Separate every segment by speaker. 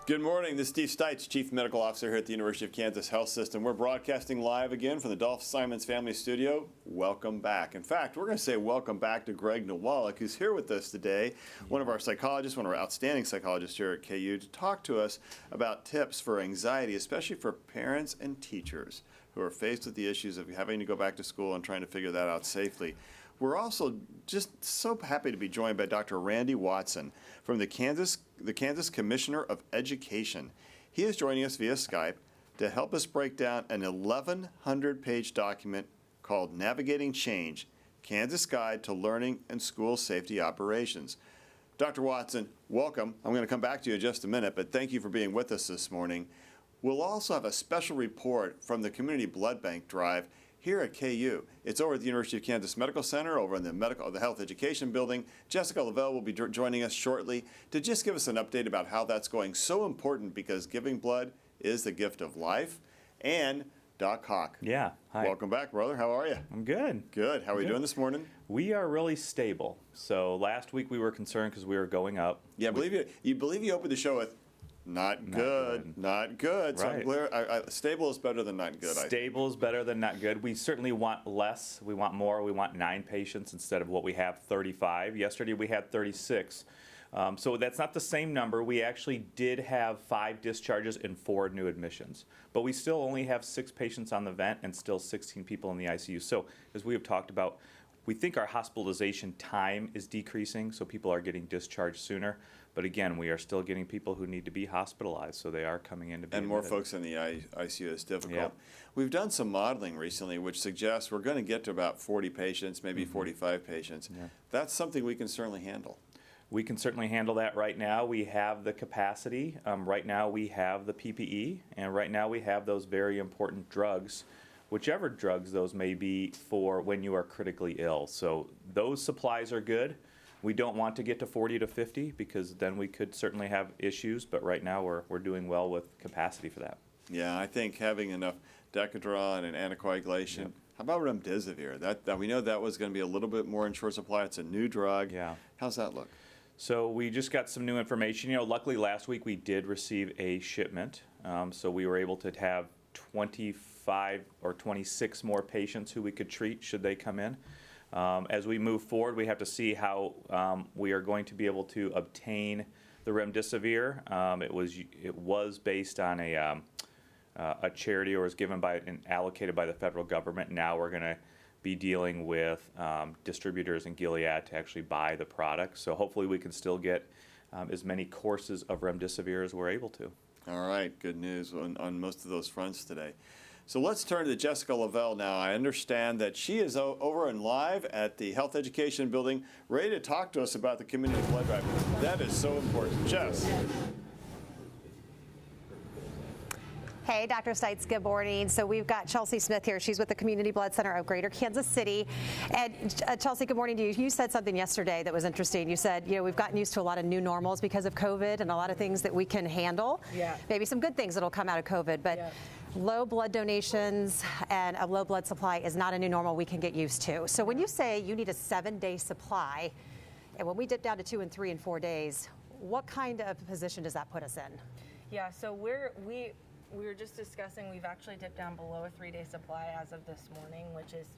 Speaker 1: Good morning. This is Steve Stites, Chief Medical Officer here at the University of Kansas Health System. We're broadcasting live again from the Dolph Simons Family Studio. Welcome back. In fact, we're going to say welcome back to Greg Nuh-wall-nick, who's here with us today, one of our psychologists, one of our outstanding psychologists here at KU, to talk to us about tips for anxiety, especially for parents and teachers who are faced with the issues of having to go back to school and trying to figure that out safely. We're also just so happy to be joined by Dr. Randy Watson from the Kansas Commissioner of Education. He is joining us via Skype to help us break down an 1,100-page document called Navigating Change, Kansas Guide to Learning and School Safety Operations. Dr. Watson, welcome. I'm going to come back to you in just a minute, but thank you for being with us this morning. We'll also have a special report from the Community Blood Bank Drive here at KU. It's over at the University of Kansas Medical Center, over in the Health Education Building. Jessica Lavelle will be joining us shortly to just give us an update about how that's going. So important because giving blood is the gift of life. And Doc Hawk.
Speaker 2: Yeah, hi.
Speaker 1: Welcome back, brother. How are you?
Speaker 2: I'm good.
Speaker 1: Good. How are we doing this morning?
Speaker 2: We are really stable. So last week we were concerned because we were going up.
Speaker 1: Yeah, I believe you opened the show with not good.
Speaker 2: Right.
Speaker 1: So I'm clear, stable is better than not good.
Speaker 2: Stable is better than not good. We certainly want less. We want more. We want 9 patients instead of what we have, 35. Yesterday we had 36. So that's not the same number. We actually did have 5 discharges and 4 new admissions. But we still only have 6 patients on the vent and still 16 people in the ICU. So as we have talked about, we think our hospitalization time is decreasing, so people are getting discharged sooner. But again, we are still getting people who need to be hospitalized, so they are coming in to be
Speaker 1: and more
Speaker 2: admitted.
Speaker 1: folks in the ICU is difficult.
Speaker 2: Yep.
Speaker 1: We've done some modeling recently which suggests we're going to get to about 40 patients, maybe 45 patients.
Speaker 2: Yeah.
Speaker 1: That's something we can certainly handle.
Speaker 2: We can certainly handle that right now. We have the capacity. Right now we have the PPE, and right now we have those very important drugs, whichever drugs those may be, for when you are critically ill. So those supplies are good. We don't want to get to 40 to 50 because then we could certainly have issues, but right now we're doing well with capacity for that.
Speaker 1: Yeah, I think having enough Decadron and anticoagulation. Yep. How about remdesivir? That we know that was going to be a little bit more in short supply. It's a new drug.
Speaker 2: Yeah.
Speaker 1: How's that look?
Speaker 2: So we just got some new information. Luckily last week we did receive a shipment, so we were able to have 25 or 26 more patients who we could treat should they come in. As we move forward, we have to see how we are going to be able to obtain the remdesivir. It was based on a charity, or was given by and allocated by the federal government. Now we're going to be dealing with distributors in Gilead to actually buy the product. So hopefully we can still get as many courses of remdesivir as we're able to.
Speaker 1: All right, good news on most of those fronts today. So let's turn to Jessica Lavelle now. I understand that she is over and live at the Health Education Building, ready to talk to us about the community blood drive. That is so important. Jess.
Speaker 3: Hey, Dr. Stites, good morning. So we've got Chelsea Smith here. She's with the Community Blood Center of Greater Kansas City. And Chelsea, good morning to you. You said something yesterday that was interesting. You said, we've gotten used to a lot of new normals because of COVID and a lot of things that we can handle.
Speaker 4: Yeah.
Speaker 3: Maybe some good things that'll come out of COVID. But yeah. Low blood donations and a low blood supply is not a new normal we can get used to. So when you say you need a 7-day supply, and when we dip down to 2 and 3 and 4 days, what kind of position does that put us in?
Speaker 4: Yeah, so we were just discussing, we've actually dipped down below a 3-day supply as of this morning, which is,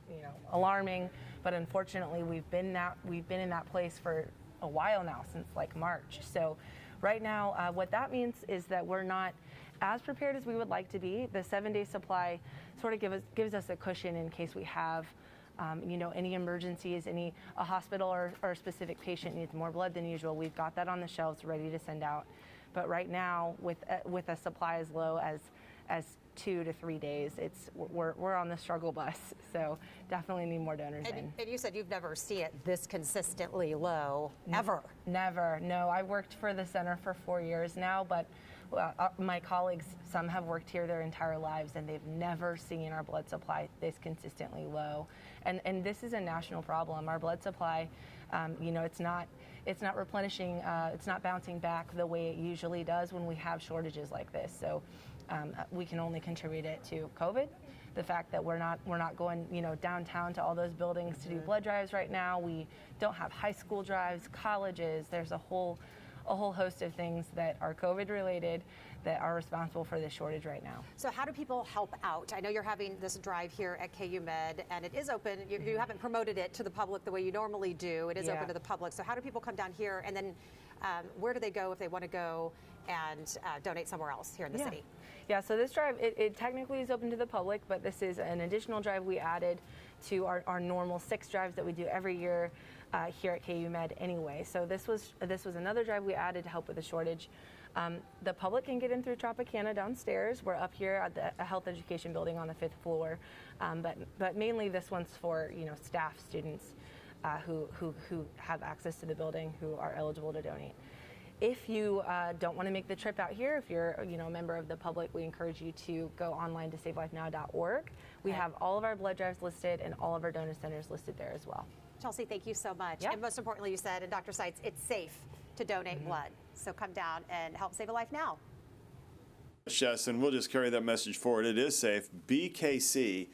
Speaker 4: alarming. But unfortunately, we've been in that place for a while now, since like March. So right now, what that means is that we're not as prepared as we would like to be. The 7-day supply sort of gives us a cushion in case we have any emergencies, a hospital or a specific patient needs more blood than usual. We've got that on the shelves ready to send out. But right now, with a supply as low as 2 to 3 days, we're on the struggle bus. So definitely need more donors in.
Speaker 3: And you said you've never seen it this consistently low, ever?
Speaker 4: Never. No, I worked for the center for 4 years now, but my colleagues, some have worked here their entire lives, and they've never seen our blood supply this consistently low. And this is a national problem. Our blood supply, it's not replenishing, it's not bouncing back the way it usually does when we have shortages like this. So we can only contribute it to COVID, the fact that we're not going downtown to all those buildings to do blood drives right now. We don't have high school drives, colleges. There's a whole a whole host of things that are COVID related that are responsible for this shortage right now.
Speaker 3: So how do people help out? I know you're having this drive here at KU Med, and it is open. You haven't promoted it to the public the way you normally do. It is open to the public. So how do people come down here, and then where do they go if they want to go and donate somewhere else here in the city?
Speaker 4: Yeah, so this drive, it technically is open to the public, but this is an additional drive we added to our normal 6 drives that we do every year here at KU Med anyway. So this was another drive we added to help with the shortage. The public can get in through Tropicana downstairs. We're up here at the health education building on the 5th floor, but mainly this one's for staff, students who have access to the building, who are eligible to donate. If you don't want to make the trip out here, if you're a member of the public, we encourage you to go online to savelifenow.org. We have all of our blood drives listed and all of our donor centers listed there as well.
Speaker 3: Chelsea, thank you so much.
Speaker 4: Yep.
Speaker 3: And most importantly, you said, and Dr. Seitz, it's safe to donate blood. So come down and help save a life now.
Speaker 1: Yes, and we'll just carry that message forward. It is safe. BKC,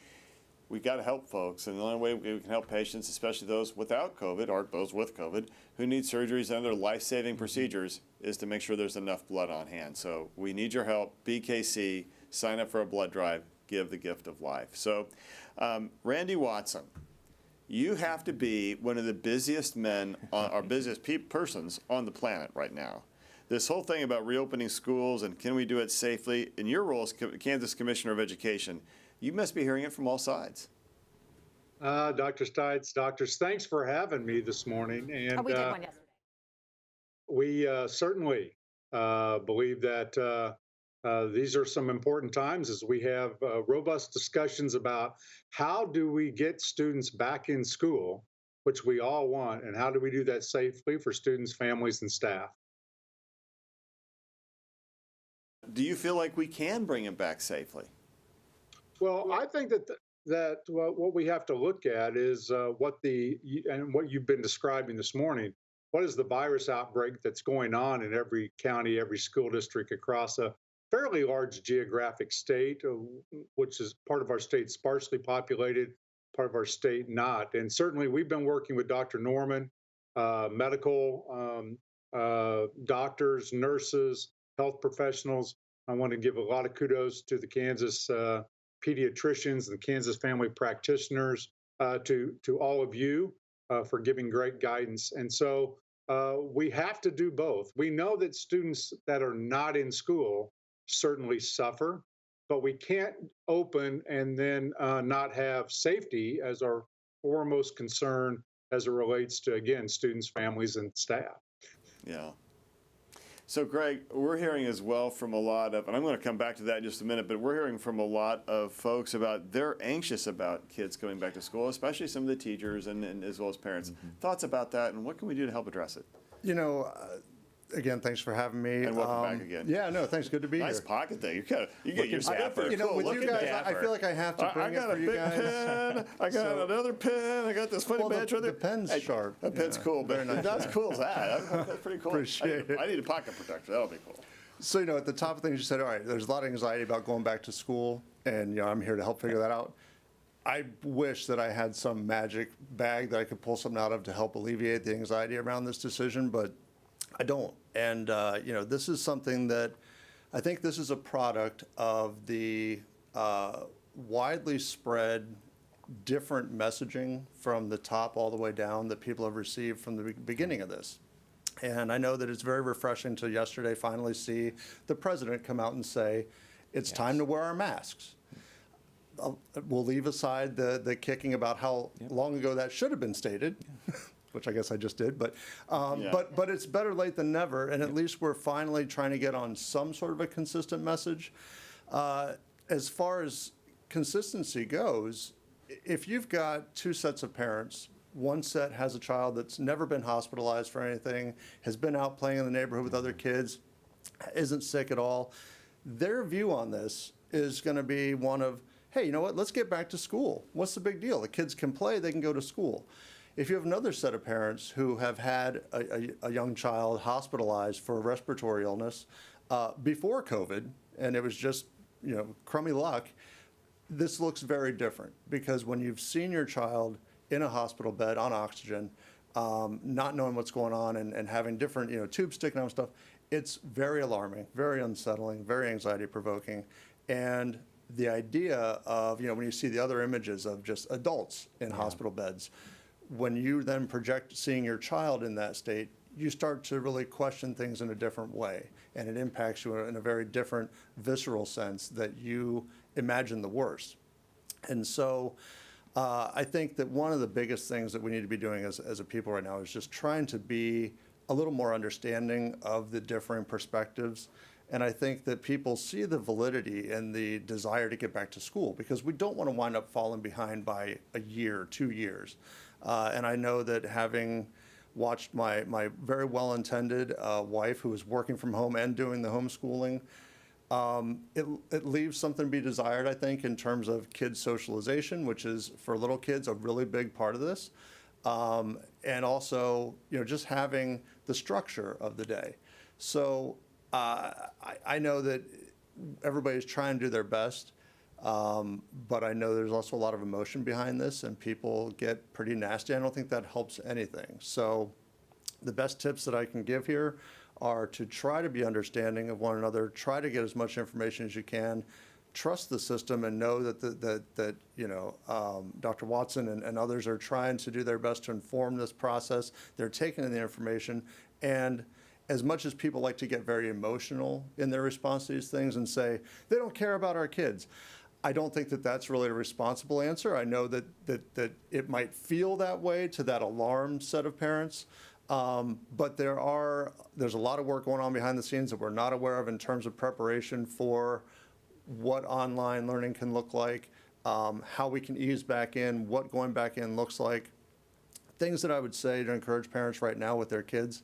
Speaker 1: we've got to help folks, and the only way we can help patients, especially those without COVID or those with COVID, who need surgeries and other life-saving procedures, is to make sure there's enough blood on hand. So we need your help. BKC, sign up for a blood drive, give the gift of life. So Randy Watson, you have to be one of the busiest men, or busiest persons on the planet right now. This whole thing about reopening schools and can we do it safely, in your role as Kansas Commissioner of Education, you must be hearing it from all sides.
Speaker 5: Dr. Stites, doctors, thanks for having me this morning. And
Speaker 3: We did one yesterday.
Speaker 5: we certainly believe that these are some important times as we have robust discussions about how do we get students back in school, which we all want, and how do we do that safely for students, families, and staff.
Speaker 1: Do you feel like we can bring them back safely?
Speaker 5: Well, I think that what we have to look at is what you've been describing this morning. What is the virus outbreak that's going on in every county, every school district across a fairly large geographic state, which is part of our state sparsely populated, part of our state not. And certainly we've been working with Dr. Norman, medical doctors, nurses, health professionals. I want to give a lot of kudos to the Kansas pediatricians and Kansas family practitioners, to all of you for giving great guidance. And so we have to do both. We know that students that are not in school certainly suffer, but we can't open and then not have safety as our foremost concern as it relates to, again, students, families, and staff.
Speaker 1: Yeah. So, Greg, we're hearing as well from a lot of, and I'm going to come back to that in just a minute, but we're hearing from a lot of folks about they're anxious about kids coming back to school, especially some of the teachers and as well as parents. Thoughts about that, and what can we do to help address it?
Speaker 6: Again, thanks for having me.
Speaker 1: And welcome back again.
Speaker 6: Yeah, no, thanks. Good to be
Speaker 1: Nice
Speaker 6: here.
Speaker 1: pocket thing. You get your dapper.
Speaker 6: With
Speaker 1: Cool.
Speaker 6: you guys, I feel like I have to bring
Speaker 1: I got
Speaker 6: it
Speaker 1: a
Speaker 6: for you
Speaker 1: big
Speaker 6: guys.
Speaker 1: pen. I got another pen. I got this funny badge right there.
Speaker 6: The pen's sharp.
Speaker 1: That pen's cool, but
Speaker 6: Very nice.
Speaker 1: that's cool as that. That's pretty cool.
Speaker 6: Appreciate it.
Speaker 1: I need a pocket protector. That'll be cool.
Speaker 6: So, at the top of things you said, all right, there's a lot of anxiety about going back to school, and, I'm here to help figure that out. I wish that I had some magic bag that I could pull something out of to help alleviate the anxiety around this decision, but I don't. And, this is something that I think this is a product of the widely spread different messaging from the top all the way down that people have received from the beginning of this. And I know that it's very refreshing to yesterday finally see the president come out and say, it's time to wear our masks. We'll leave aside the kicking about how long ago that should have been stated, which I guess I just did. But it's better late than never, and at least we're finally trying to get on some sort of a consistent message. As far as consistency goes, if you've got two sets of parents, one set has a child that's never been hospitalized for anything, has been out playing in the neighborhood with other kids, isn't sick at all, their view on this is going to be one of, hey, you know what, let's get back to school. What's the big deal? The kids can play, they can go to school. If you have another set of parents who have had a young child hospitalized for a respiratory illness before COVID, and it was just, crummy luck, this looks very different, because when you've seen your child in a hospital bed on oxygen not knowing what's going on and having different, tubes sticking out and stuff. It's very alarming, very unsettling, very anxiety provoking. And the idea of, when you see the other images of just adults in hospital beds, when you then project seeing your child in that state, you start to really question things in a different way. And it impacts you in a very different visceral sense that you imagine the worst. And so I think that one of the biggest things that we need to be doing as a people right now is just trying to be a little more understanding of the differing perspectives. And I think that people see the validity and the desire to get back to school, because we don't want to wind up falling behind by a year, 2 years. And I know that having watched my very well-intended wife, who was working from home and doing the homeschooling, it leaves something to be desired, I think, in terms of kids' socialization, which is, for little kids, a really big part of this. And also, just having the structure of the day. So I know that everybody's trying to do their best, but I know there's also a lot of emotion behind this, and people get pretty nasty. I don't think that helps anything. So the best tips that I can give here are to try to be understanding of one another, try to get as much information as you can, trust the system, and know that Dr. Watson and others are trying to do their best to inform this process. They're taking in the information, and as much as people like to get very emotional in their response to these things and say, they don't care about our kids, I don't think that that's really a responsible answer. I know that it might feel that way to that alarmed set of parents, but there's a lot of work going on behind the scenes that we're not aware of in terms of preparation for what online learning can look like, how we can ease back in, what going back in looks like. Things that I would say to encourage parents right now with their kids: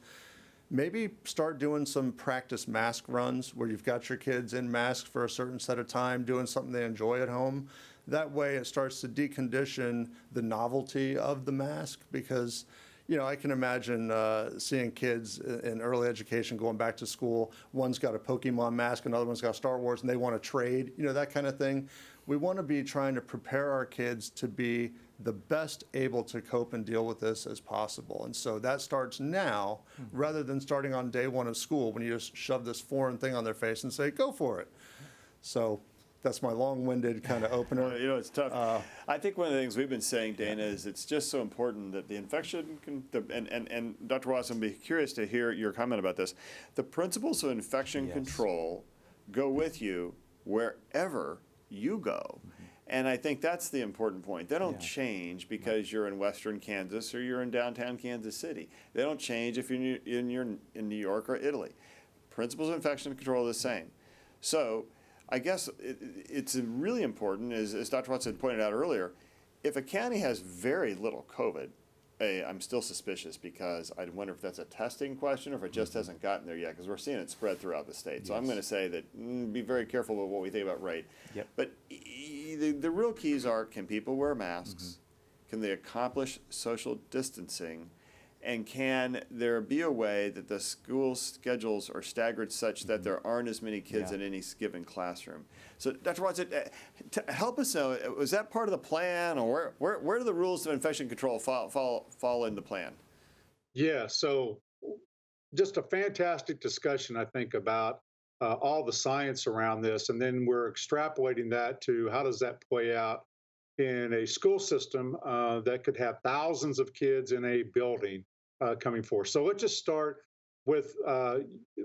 Speaker 6: maybe start doing some practice mask runs where you've got your kids in masks for a certain set of time, doing something they enjoy at home. That way it starts to decondition the novelty of the mask, because I can imagine seeing kids in early education going back to school. One's got a Pokemon mask, another one's got Star Wars, and they want to trade, that kind of thing. We want to be trying to prepare our kids to be the best able to cope and deal with this as possible. And so that starts now, rather than starting on day one of school when you just shove this foreign thing on their face and say, go for it. So that's my long-winded kind of opener.
Speaker 1: It's tough. I think one of the things we've been saying, Dana, is it's just so important that the infection and Dr. Watson, I'd be curious to hear your comment about this. The principles of infection control go with you wherever you go. And I think that's the important point. They don't change because you're in Western Kansas or you're in downtown Kansas City. They don't change if you're in New York or Italy. Principles of infection control are the same. So I guess it's really important, as Dr. Watson pointed out earlier, if a county has very little COVID, I'm still suspicious, because I wonder if that's a testing question or if it just hasn't gotten there yet, because we're seeing it spread throughout the state. So I'm going to say that be very careful with what we think about rate.
Speaker 2: Yep.
Speaker 1: But the real keys are, can people wear masks? Can they accomplish social distancing? And can there be a way that the school schedules are staggered such that there aren't as many kids in any given classroom? So, Dr. Watson, help us know, was that part of the plan, or where do the rules of infection control fall in the plan?
Speaker 5: Yeah, so just a fantastic discussion, I think, about all the science around this, and then we're extrapolating that to how does that play out in a school system that could have thousands of kids in a building coming forth. So let's just start with,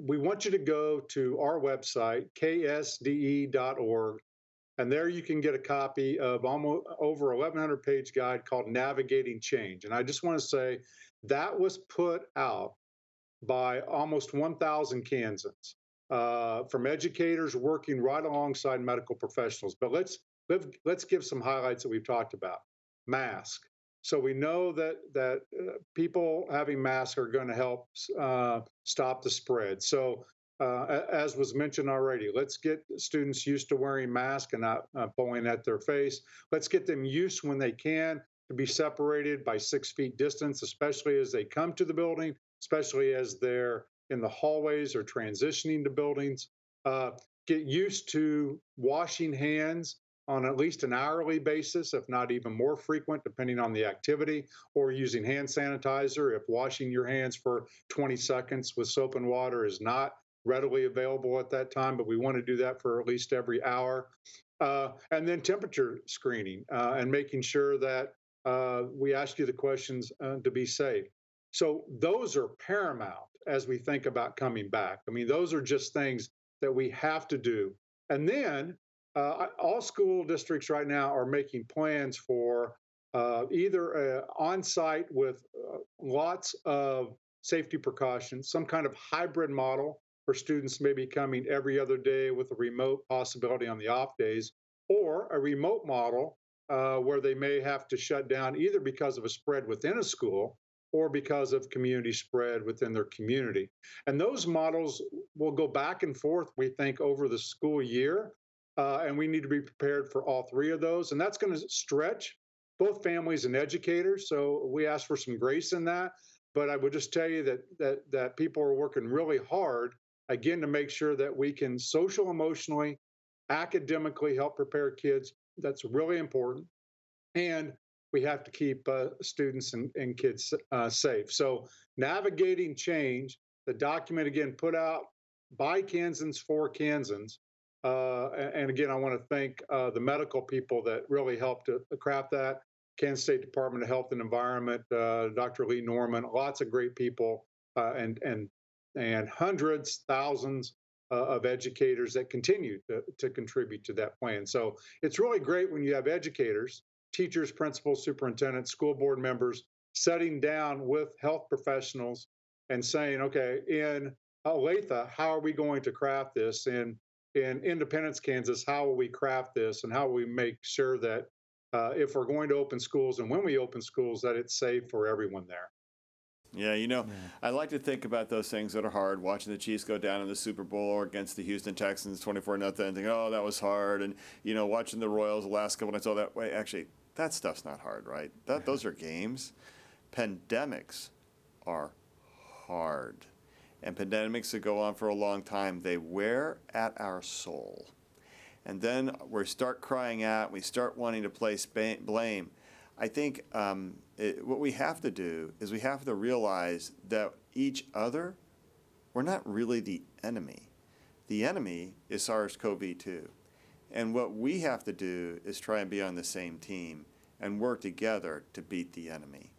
Speaker 5: we want you to go to our website, ksde.org, and there you can get a copy of almost over 1,100 page guide called Navigating Change. And I just want to say that was put out by almost 1,000 Kansans, from educators working right alongside medical professionals. But let's give some highlights that we've talked about. Mask. So we know that people having masks are going to help stop the spread. So as was mentioned already, let's get students used to wearing masks and not pulling at their face. Let's get them used, when they can, to be separated by 6 feet distance, especially as they come to the building, especially as they're in the hallways or transitioning to buildings. Get used to washing hands on at least an hourly basis, if not even more frequent, depending on the activity, or using hand sanitizer if washing your hands for 20 seconds with soap and water is not readily available at that time, but we want to do that for at least every hour. And then temperature screening and making sure that we ask you the questions to be safe. So those are paramount as we think about coming back. I mean, those are just things that we have to do. And then all school districts right now are making plans for either on-site with lots of safety precautions, some kind of hybrid model for students maybe coming every other day with a remote possibility on the off days, or a remote model where they may have to shut down either because of a spread within a school or because of community spread within their community. And those models will go back and forth, we think, over the school year. And we need to be prepared for all three of those. And that's going to stretch both families and educators. So we ask for some grace in that. But I would just tell you that people are working really hard, again, to make sure that we can social, emotionally, academically help prepare kids. That's really important. And we have to keep students and kids safe. So navigating change, the document, again, put out by Kansans for Kansans. And again, I want to thank the medical people that really helped to craft that. Kansas State Department of Health and Environment, Dr. Lee Norman, lots of great people, and hundreds, thousands of educators that continue to contribute to that plan. So it's really great when you have educators, teachers, principals, superintendents, school board members sitting down with health professionals and saying, okay, in Olathe, how are we going to craft this? In Independence, Kansas, how will we craft this? And how will we make sure that if we're going to open schools and when we open schools, that it's safe for everyone there?
Speaker 1: Yeah, I like to think about those things that are hard, watching the Chiefs go down in the Super Bowl or against the Houston Texans 24-0, and thinking, oh, that was hard. And, watching the Royals the last couple nights, all that way. Actually, that stuff's not hard, right? Those are games. Pandemics are hard. And pandemics that go on for a long time, they wear at our soul. And then we start crying out, we start wanting to place blame. I think what we have to do is we have to realize that each other, we're not really the enemy. The enemy is SARS-CoV-2. And what we have to do is try and be on the same team and work together to beat the enemy.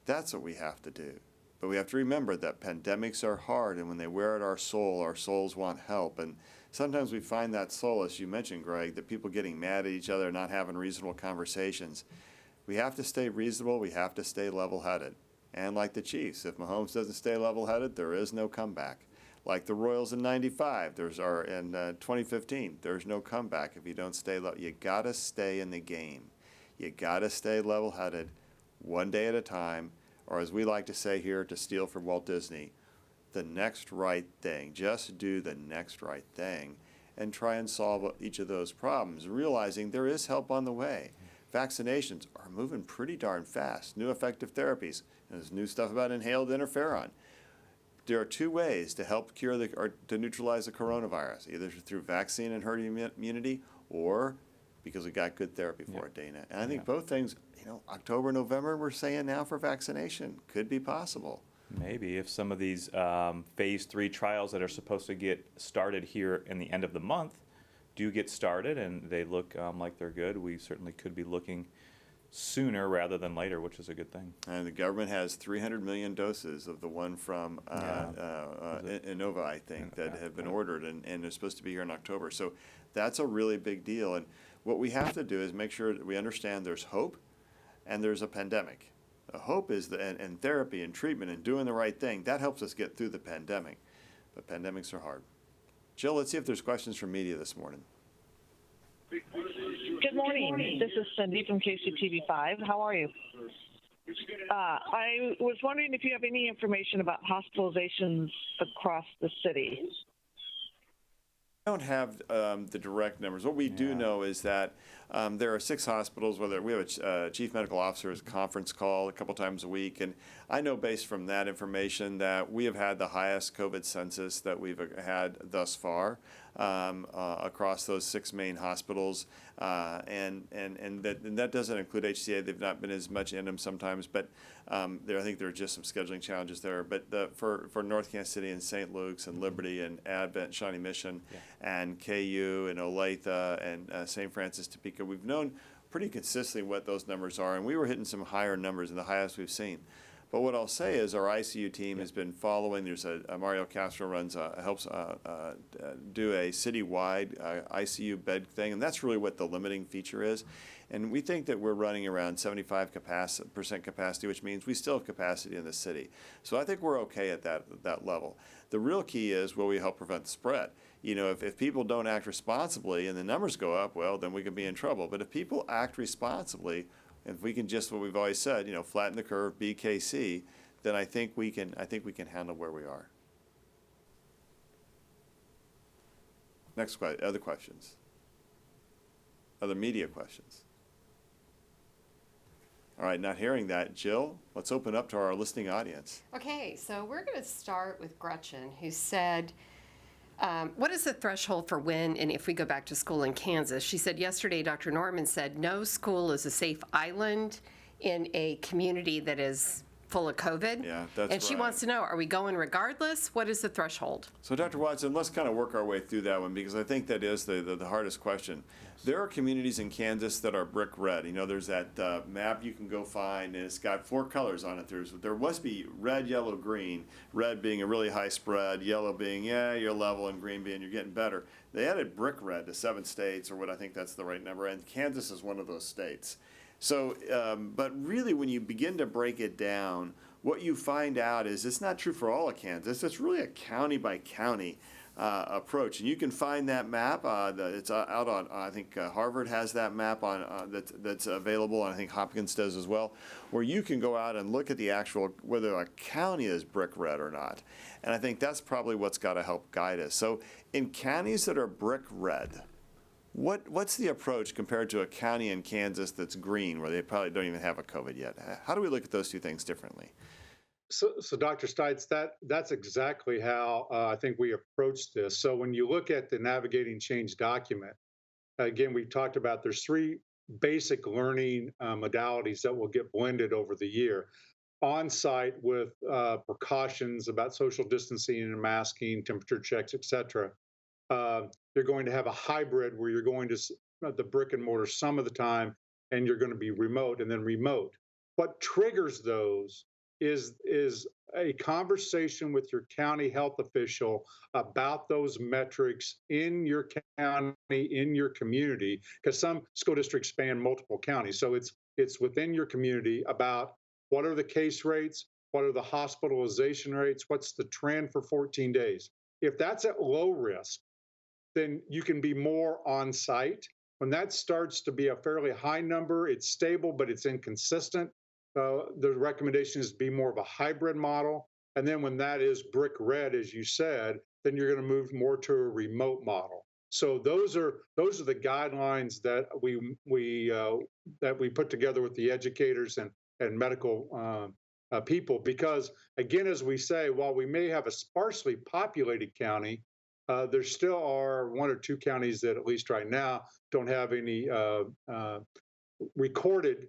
Speaker 1: That's what we have to do. But we have to remember that pandemics are hard, and when they wear at our souls want help. And sometimes we find that solace, you mentioned, Greg, that people getting mad at each other, not having reasonable conversations. We have to stay reasonable. We have to stay level-headed. And like the Chiefs, if Mahomes doesn't stay level-headed, there is no comeback. Like the Royals in '95, in 2015, there's no comeback if you don't stay level. You got to stay in the game. You got to stay level-headed, one day at a time, or as we like to say here, to steal from Walt Disney, the next right thing. Just do the next right thing and try and solve each of those problems, realizing there is help on the way. Vaccinations are moving pretty darn fast. New effective therapies. There's new stuff about inhaled interferon. There are two ways to help cure or to neutralize the coronavirus, either through vaccine and herd immunity, or because we got good therapy for it, Dana. And I think both things, October, November, we're saying now for vaccination could be possible.
Speaker 2: Maybe if some of these phase 3 trials that are supposed to get started here in the end of the month do get started and they look like they're good, we certainly could be looking sooner rather than later, which is a good thing.
Speaker 1: And the government has 300 million doses of the one from Innova, I think, that have been ordered, and they're supposed to be here in October. So that's a really big deal. And what we have to do is make sure that we understand there's hope and there's a pandemic. The hope is and therapy and treatment and doing the right thing. That helps us get through the pandemic. But pandemics are hard. Jill, let's see if there's questions from media this morning.
Speaker 7: Good morning. This is Cindy from KCTV5. How are you? I was wondering if you have any information about hospitalizations across the city.
Speaker 1: I don't have the direct numbers. What we do know is that there are 6 hospitals. We have a chief medical officer's conference call a couple times a week, and I know based from that information that we have had the highest COVID census that we've had thus far. across those 6 main hospitals, and that doesn't include HCA. They've not been as much in them sometimes, but I think there are just some scheduling challenges there. But for North Kansas City and St. Luke's and Liberty and Advent, Shawnee Mission, and KU and Olathe and St. Francis Topeka, we've known pretty consistently what those numbers are, and we were hitting some higher numbers than the highest we've seen. But what I'll say is our ICU team has been following. There's a Mario Castro helps do a citywide ICU bed thing, and that's really what the limiting feature is. And we think that we're running around 75% capacity, which means we still have capacity in the city. So I think we're okay at that level. The real key is, will we help prevent the spread? If people don't act responsibly and the numbers go up, well, then we could be in trouble. But if people act responsibly, if we can just, what we've always said, flatten the curve, BKC, then I think we can handle where we are. Next question. Other questions? Other media questions? All right, not hearing that. Jill, let's open up to our listening audience.
Speaker 8: Okay, so we're going to start with Gretchen, who said, what is the threshold for when and if we go back to school in Kansas? She said yesterday, Dr. Norman said no school is a safe island in a community that is full of COVID.
Speaker 1: Yeah, that's
Speaker 8: And she
Speaker 1: right.
Speaker 8: wants to know, are we going regardless? What is the threshold?
Speaker 1: So Dr. Watson, let's kind of work our way through that one, because I think that is the hardest question. There are communities in Kansas that are brick red. There's that map you can go find, and it's got 4 colors on it. There must be red, yellow, green, red being a really high spread, yellow being, you're level, and green being you're getting better. They added brick red to 7 states, or what I think that's the right number, and Kansas is one of those states. So, but really when you begin to break it down, what you find out is it's not true for all of Kansas. It's really a county by county approach, and you can find that map. It's out on. I think Harvard has that map on that's available, and I think Hopkins does as well, where you can go out and look at the actual whether a county is brick red or not. And I think that's probably what's got to help guide us. So, in counties that are brick red, what's the approach compared to a county in Kansas that's green, where they probably don't even have a COVID yet? How do we look at those two things differently?
Speaker 5: So Dr. Stites, that's exactly how I think we approach this. So when you look at the Navigating Change document, again, we talked about there's 3 basic learning modalities that will get blended over the year. On-site with precautions about social distancing and masking, temperature checks, et cetera. You're going to have a hybrid where you're going to the brick and mortar some of the time, and you're going to be remote and then remote. What triggers those is a conversation with your county health official about those metrics in your county, in your community, because some school districts span multiple counties. So it's within your community about what are the case rates, what are the hospitalization rates, what's the trend for 14 days. If that's at low risk, then you can be more on site. When that starts to be a fairly high number, it's stable, but it's inconsistent. The recommendation is to be more of a hybrid model. And then when that is brick red, as you said, then you're going to move more to a remote model. So those are the guidelines that we put together with the educators and medical people. Because again, as we say, while we may have a sparsely populated county, there still are 1 or 2 counties that, at least right now, don't have any recorded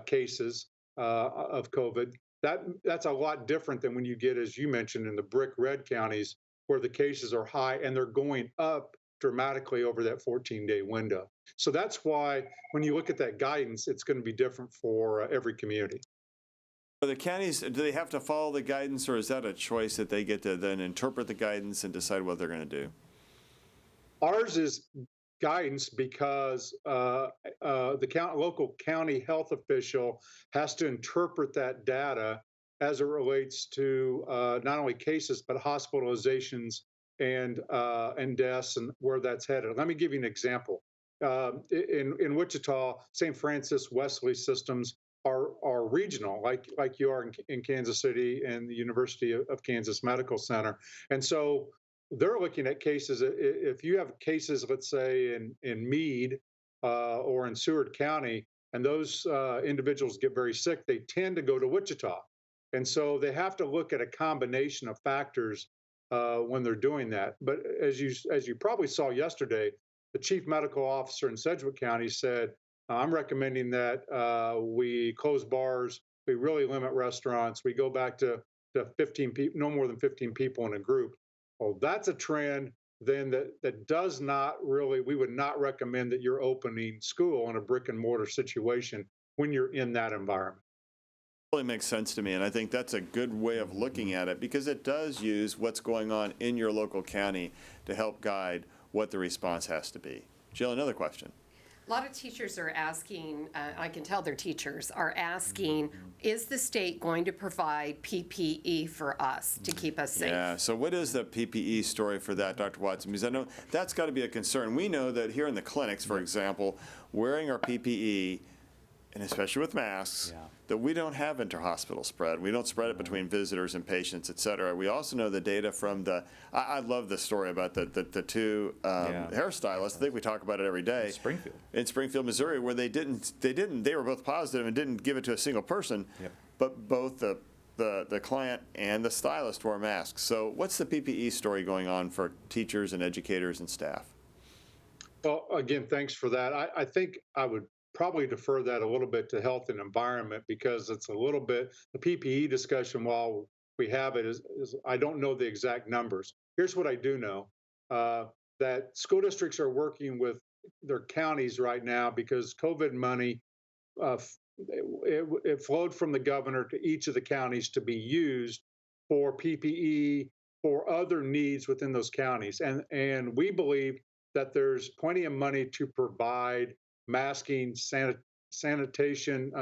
Speaker 5: cases of COVID. That's a lot different than when you get, as you mentioned, in the brick red counties where the cases are high and they're going up dramatically over that 14-day window. So that's why when you look at that guidance, it's going to be different for every community.
Speaker 1: Are the counties, do they have to follow the guidance, or is that a choice that they get to then interpret the guidance and decide what they're going to do?
Speaker 5: Ours is guidance because the local county health official has to interpret that data as it relates to not only cases but hospitalizations and deaths and where that's headed. Let me give you an example. In Wichita, St. Francis Wesley systems are regional, like you are in Kansas City and the University of Kansas Medical Center, and so they're looking at cases. If you have cases, let's say in Meade or in Seward County, and those individuals get very sick, they tend to go to Wichita, and so they have to look at a combination of factors when they're doing that. But as you probably saw yesterday, the chief medical officer in Sedgwick County said, I'm recommending that we close bars, we really limit restaurants, we go back to 15 people, no more than 15 people in a group. Well, that's a trend then that does not really, we would not recommend that you're opening school in a brick and mortar situation when you're in that environment.
Speaker 1: Really makes sense to me, and I think that's a good way of looking at it because it does use what's going on in your local county to help guide what the response has to be. Jill, another question.
Speaker 8: A lot of teachers are asking, I can tell their teachers are asking, is the state going to provide PPE for us to keep us safe?
Speaker 1: Yeah, so what is the PPE story for that, Dr. Watson? Because I know that's got to be a concern. We know that here in the clinics, for example, wearing our PPE, and especially with masks, that we don't have interhospital spread. We don't spread it between visitors and patients, et cetera. We also know the data from I love the story about the two hairstylists. I think we talk about it every day. In Springfield, Missouri, where they were both positive and didn't give it to a single person, but both the client and the stylist wore masks. So what's the PPE story going on for teachers and educators and staff?
Speaker 5: Well, again, thanks for that. I think I would probably defer that a little bit to health and environment because it's a little bit, the PPE discussion, while we have it, is I don't know the exact numbers. Here's what I do know, that school districts are working with their counties right now because COVID money, it flowed from the governor to each of the counties to be used for PPE, for other needs within those counties. And we believe that there's plenty of money to provide masking, sanitation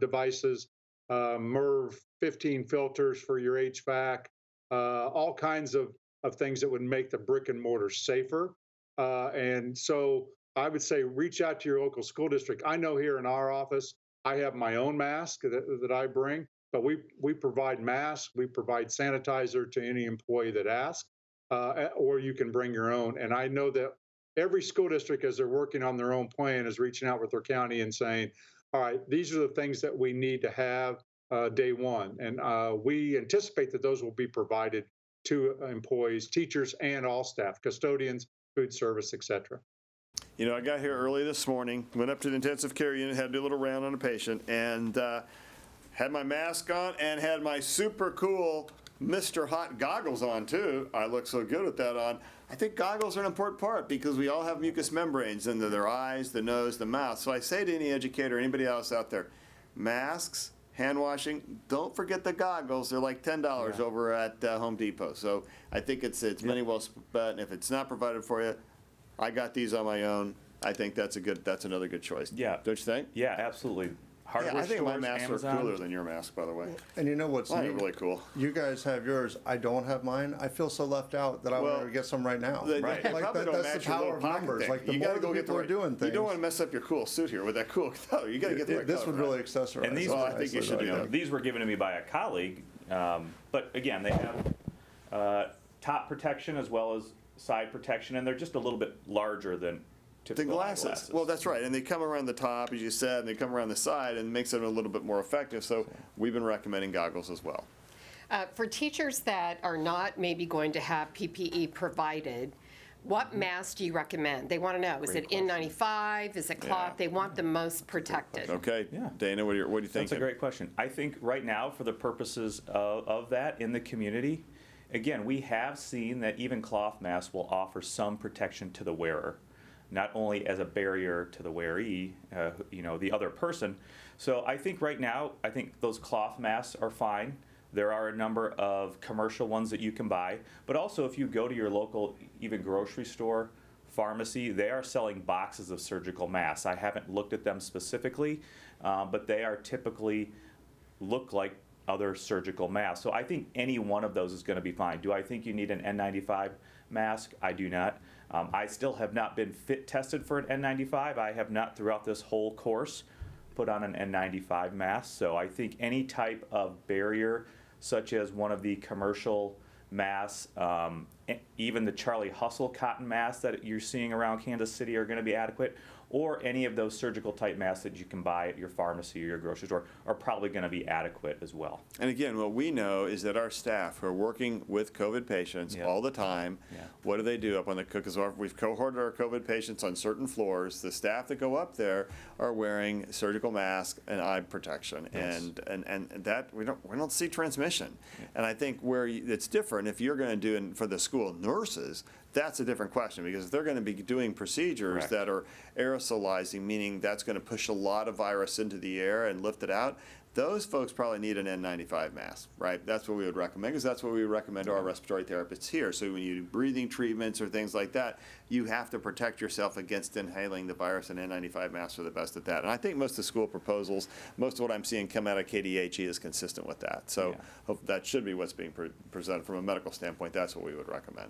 Speaker 5: devices, MERV 15 filters for your HVAC, all kinds of things that would make the brick and mortar safer. And so I would say reach out to your local school district. I know here in our office, I have my own mask that I bring, but we provide masks, we provide sanitizer to any employee that asks, or you can bring your own. And I know that every school district, as they're working on their own plan, is reaching out with their county and saying, all right, these are the things that we need to have day one. And we anticipate that those will be provided to employees, teachers, and all staff, custodians, food service, et cetera.
Speaker 1: You know, I got here early this morning, went up to the intensive care unit, had to do a little round on a patient, and had my mask on and had my super cool Mr. Hot goggles on, too. I look so good with that on. I think goggles are an important part because we all have mucous membranes in their eyes, the nose, the mouth. So I say to any educator, anybody else out there, masks, hand washing, don't forget the goggles. They're like $10 over at Home Depot. So I think it's money well spent. And if it's not provided for you, I got these on my own. I think that's another good choice.
Speaker 2: Yeah.
Speaker 1: Don't you think?
Speaker 2: Yeah, absolutely. Hardware
Speaker 1: I think my
Speaker 2: stores,
Speaker 1: masks
Speaker 2: Amazon.
Speaker 1: are cooler than your mask, by the way.
Speaker 6: And you know what's
Speaker 1: Mine are
Speaker 6: neat?
Speaker 1: really cool.
Speaker 6: You guys have yours. I don't have mine. I feel so left out that I want to get some right now.
Speaker 1: They
Speaker 6: Like
Speaker 1: probably don't
Speaker 6: that's
Speaker 1: match
Speaker 6: the
Speaker 1: your
Speaker 6: power
Speaker 1: little
Speaker 6: of
Speaker 1: pocket
Speaker 6: numbers.
Speaker 1: thing.
Speaker 6: Like the
Speaker 1: You
Speaker 6: more
Speaker 1: gotta
Speaker 6: the
Speaker 1: go get
Speaker 6: people
Speaker 1: the
Speaker 6: are doing
Speaker 1: You
Speaker 6: things,
Speaker 1: don't want to mess up your cool suit here with that cool color. You got to get the right
Speaker 6: this
Speaker 1: color,
Speaker 6: would
Speaker 1: right?
Speaker 6: really accessorize.
Speaker 2: And these,
Speaker 6: it
Speaker 1: I think you
Speaker 6: nicely,
Speaker 1: should do
Speaker 6: though.
Speaker 1: that.
Speaker 2: these were given to me by a colleague, but again, they have top protection as well as side protection, and they're just a little bit larger than
Speaker 1: The
Speaker 2: typical
Speaker 1: glasses. Well, that's right. And they come around the top, as you said, and they come around the side and makes it a little bit more effective. So we've been recommending goggles as well.
Speaker 8: For teachers that are not maybe going to have PPE provided, what mask do you recommend? They want to know, is it N95, is it cloth?
Speaker 1: Yeah.
Speaker 8: They want the most protected.
Speaker 1: Okay.
Speaker 2: Yeah.
Speaker 1: Dana, what do you think?
Speaker 2: That's a great question. I think right now, for the purposes of that in the community, again, we have seen that even cloth masks will offer some protection to the wearer, not only as a barrier to the wearee, the other person. So I think right now, I think those cloth masks are fine. There are a number of commercial ones that you can buy, but also if you go to your local, even grocery store, pharmacy, they are selling boxes of surgical masks. I haven't looked at them specifically, but they are typically look like other surgical masks. So I think any one of those is going to be fine. Do I think you need an N95 mask? I do not. I still have not been fit tested for an N95. I have not throughout this whole course put on an N95 mask. So I think any type of barrier, such as one of the commercial masks, even the Charlie Hustle cotton masks that you're seeing around Kansas City are going to be adequate. or any of those surgical type masks that you can buy at your pharmacy or your grocery store are probably going to be adequate as well.
Speaker 1: And again, what we know is that our staff who are working with COVID patients
Speaker 2: Yeah.
Speaker 1: all the time, what do they do up on the, because we've cohorted our COVID patients on certain floors. The staff that go up there are wearing surgical masks and eye protection, and that we don't see transmission. And I think where it's different, if you're going to do it for the school nurses, that's a different question, because they're going to be doing procedures
Speaker 2: Correct.
Speaker 1: that are aerosolizing, meaning that's going to push a lot of virus into the air and lift it out. Those folks probably need an N95 mask, right? That's what we would recommend, because that's what we would recommend to our respiratory therapists here. So when you do breathing treatments or things like that, you have to protect yourself against inhaling the virus, and N95 masks are the best at that. And I think most of the school proposals, most of what I'm seeing come out of KDHE is consistent with that. So that should be what's being presented from a medical standpoint. That's what we would recommend.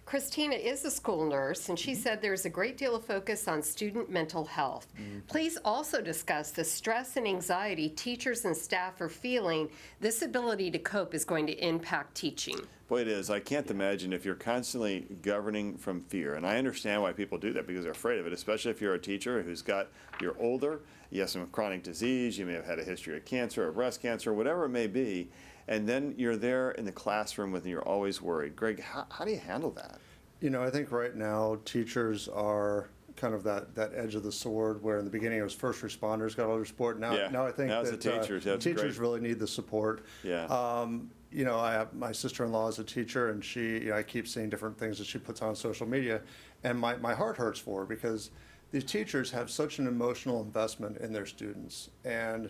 Speaker 8: Christina is a school nurse, and she said there's a great deal of focus on student mental health. Please also discuss the stress and anxiety teachers and staff are feeling. This ability to cope is going to impact teaching.
Speaker 1: Boy, it is. I can't imagine if you're constantly governing from fear. And I understand why people do that, because they're afraid of it, especially if you're a teacher you're older, you have some chronic disease, you may have had a history of cancer or breast cancer, whatever it may be. And then you're there in the classroom and you're always worried. Greg, how do you handle that?
Speaker 6: You know, I think right now teachers are kind of that edge of the sword, where in the beginning it was first responders got all the support. Now I think
Speaker 1: now
Speaker 6: that
Speaker 1: it's the teachers. That's
Speaker 6: teachers
Speaker 1: great.
Speaker 6: really need the support.
Speaker 1: Yeah.
Speaker 6: You know, I have my sister-in-law is a teacher, and I keep seeing different things that she puts on social media, and my heart hurts for her, because these teachers have such an emotional investment in their students, and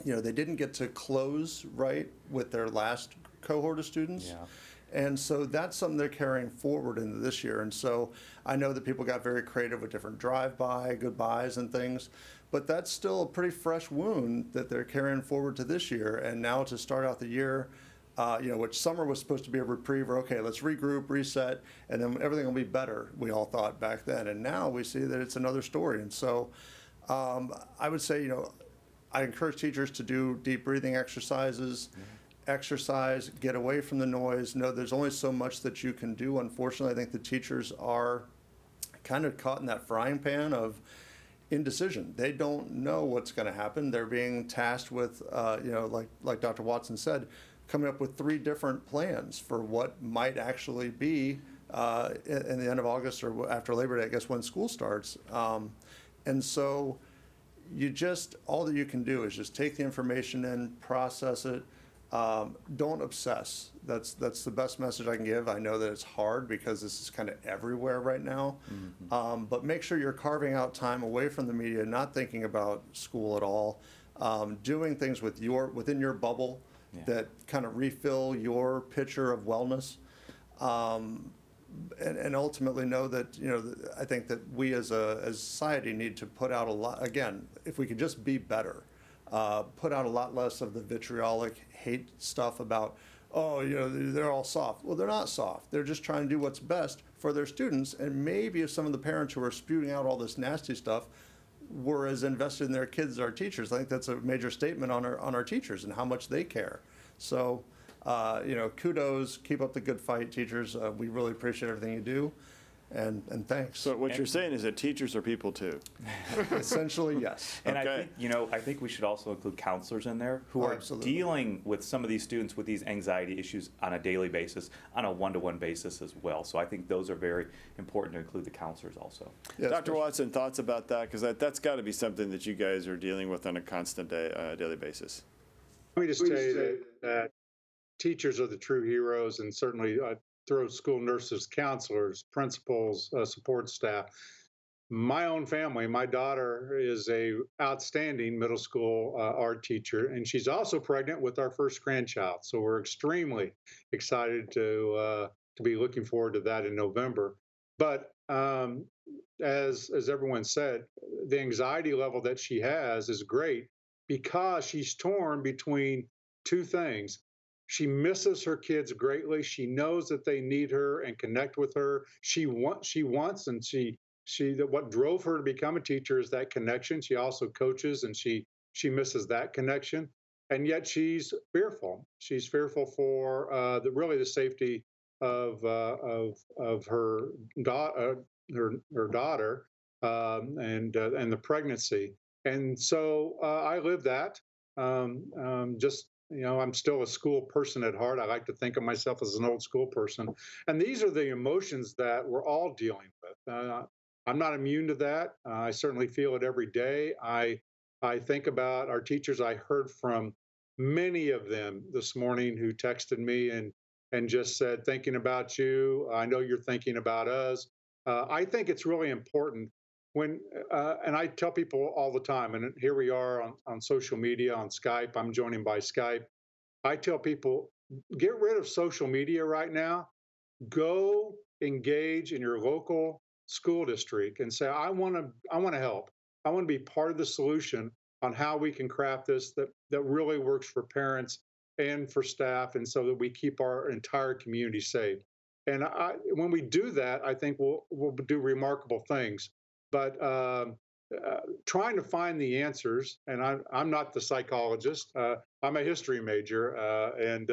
Speaker 6: they didn't get to close right with their last cohort of students.
Speaker 2: Yeah.
Speaker 6: And so that's something they're carrying forward into this year. And so I know that people got very creative with different drive-by, goodbyes and things, but that's still a pretty fresh wound that they're carrying forward to this year. And now to start out the year, which summer was supposed to be a reprieve, or okay, let's regroup, reset, and then everything will be better, we all thought back then. And now we see that it's another story. And so I would say, I encourage teachers to do deep breathing exercises, exercise, get away from the noise. No, there's only so much that you can do. Unfortunately, I think the teachers are kind of caught in that frying pan of indecision. They don't know what's going to happen. They're being tasked with, like Dr. Watson said, coming up with 3 different plans for what might actually be in the end of August or after Labor Day, I guess, when school starts. And so all that you can do is just take the information in, process it. Don't obsess. That's the best message I can give. I know that it's hard because this is kind of everywhere right now. But make sure you're carving out time away from the media, not thinking about school at all, doing things within your bubble that kind of refill your pitcher of wellness. And ultimately know that, I think that we as society need to put out a lot, again, if we could just be better, put out a lot less of the vitriolic hate stuff about, they're all soft. Well, they're not soft. They're just trying to do what's best for their students. And maybe if some of the parents who are spewing out all this nasty stuff were as invested in their kids as our teachers, I think that's a major statement on our teachers and how much they care. So, kudos, keep up the good fight, teachers. We really appreciate everything you do, and thanks.
Speaker 1: So what you're saying is that teachers are people too.
Speaker 6: Essentially, yes.
Speaker 2: And
Speaker 1: Okay.
Speaker 2: I think we should also include counselors in there who are
Speaker 6: absolutely.
Speaker 2: dealing with some of these students with these anxiety issues on a daily basis, on a one-to-one basis as well. So I think those are very important to include the counselors also.
Speaker 6: Yes,
Speaker 1: Dr. Watson, thoughts about that? Because that's got to be something that you guys are dealing with on a constant daily basis.
Speaker 5: Let me just say that teachers are the true heroes, and certainly throw school nurses, counselors, principals, support staff. My own family, my daughter is a outstanding middle school art teacher, and she's also pregnant with our first grandchild. So we're extremely excited to be looking forward to that in November. But as everyone said, the anxiety level that she has is great because she's torn between 2 things. She misses her kids greatly. She knows that they need her and connect with her. She wants, and what drove her to become a teacher is that connection. She also coaches, and she misses that connection. And yet she's fearful. She's fearful for the safety of her daughter. and the pregnancy. And so I live that. Just I'm still a school person at heart. I like to think of myself as an old school person. And these are the emotions that we're all dealing with. I'm not immune to that. I certainly feel it every day. I think about our teachers. I heard from many of them this morning who texted me and just said, thinking about you. I know you're thinking about us. I think it's really important when, and I tell people all the time, and here we are on social media, on Skype. I'm joining by Skype. I tell people, get rid of social media right now. Go engage in your local school district and say, I want to help. I want to be part of the solution on how we can craft this that really works for parents and for staff, and so that we keep our entire community safe. And when we do that, I think we'll do remarkable things. But trying to find the answers, and I'm not the psychologist. I'm a history major and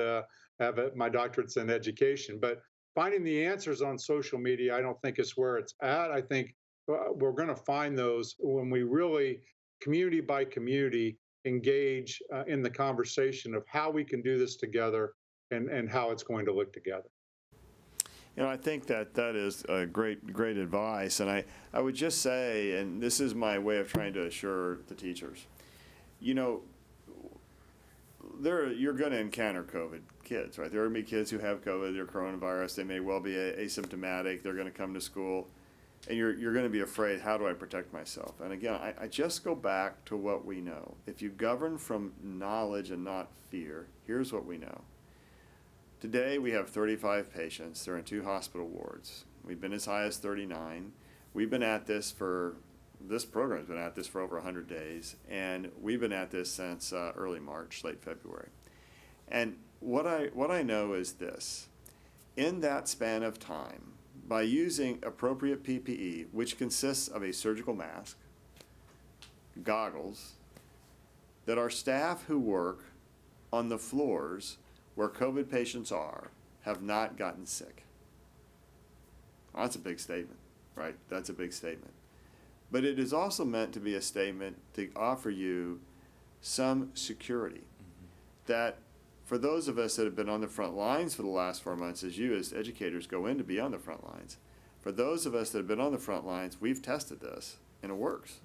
Speaker 5: have my doctorates in education. But finding the answers on social media, I don't think is where it's at. I think we're going to find those when we really, community by community, engage in the conversation of how we can do this together and how it's going to look together.
Speaker 1: I think that is a great advice. And I would just say, and this is my way of trying to assure the teachers, you're going to encounter COVID kids, right? There are going to be kids who have COVID, they're coronavirus, they may well be asymptomatic, they're going to come to school, and you're going to be afraid, how do I protect myself? And again, I just go back to what we know. If you govern from knowledge and not fear, here's what we know. Today we have 35 patients. They're in 2 hospital wards. We've been as high as 39. This program's been at this for over 100 days, and we've been at this since early March, late February. And what I know is this: in that span of time, by using appropriate PPE, which consists of a surgical mask, goggles, that our staff who work on the floors where COVID patients are have not gotten sick. Well, that's a big statement, right? That's a big statement. But it is also meant to be a statement to offer you some security that for those of us that have been on the front lines for the last 4 months, as you as educators go in to be on the front lines, for those of us that have been on the front lines, we've tested this and it works.